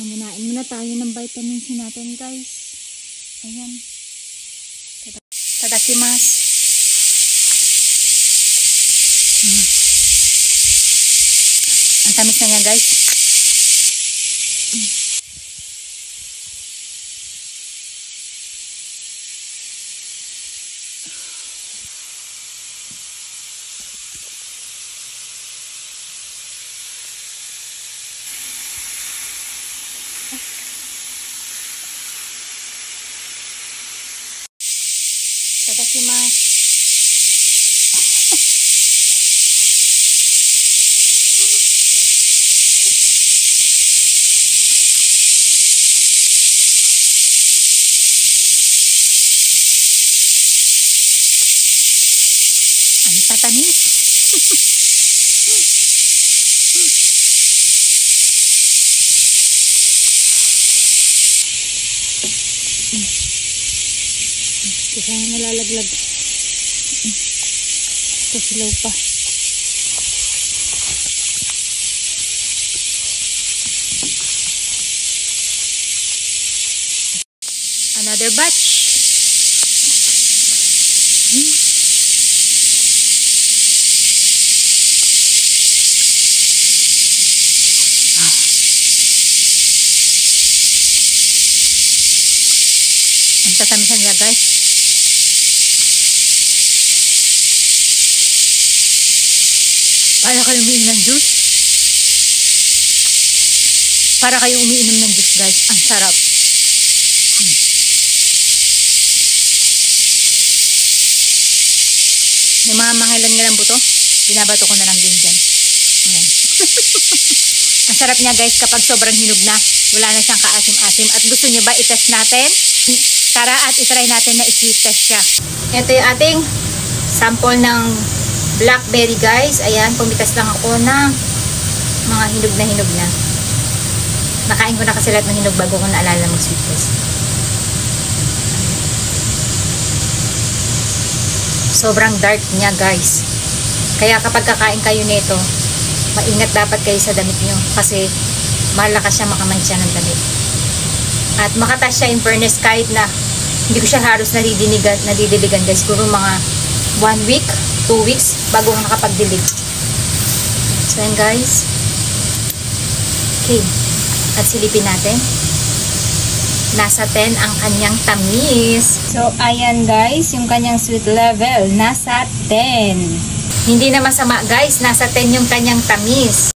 Mamanain muna tayo ng vitamins natin, guys. Ayan. Tadakimasu. Ang tamis na niya, guys. Tadakimasu. Ang tatamis. Kasi nalalaglag. Ito silaw pa. Another batch. Ang tatamisan niya, guys. Para kayo umiinom ng juice. Para kayo umiinom ng juice, guys. Ang sarap. May mga mangilan-ngilang buto. Binabato ko na lang din dyan. Ayan. Ang sarap niya, guys, kapag sobrang hinog na. Wala na siyang kaasim-asim. At gusto niyo ba itest natin? Tara at itry natin na i-sweet test siya. Ito yung ating sample ng blackberry, guys. Ayan, pumitas lang ako ng mga hinog na. Nakain ko na kasi lahat ng hinog bago ko naalala mag-sweet test. Sobrang dark niya, guys. Kaya kapag kakain kayo nito, maingat dapat kayo sa damit nyo kasi malakas siya makamantsa ng damit. At makatas siya in fairness kahit na hindi ko siya halos nadidiligan, guys. Siguro mga 1 week, 2 weeks bago ko nakapagdilig. So yan, guys. Okay. At silipin natin. Nasa 10 ang kanyang tamis. So ayan, guys, yung kanyang sweet level nasa 10. Hindi na masama, guys. Nasa 10 yung kanyang tamis.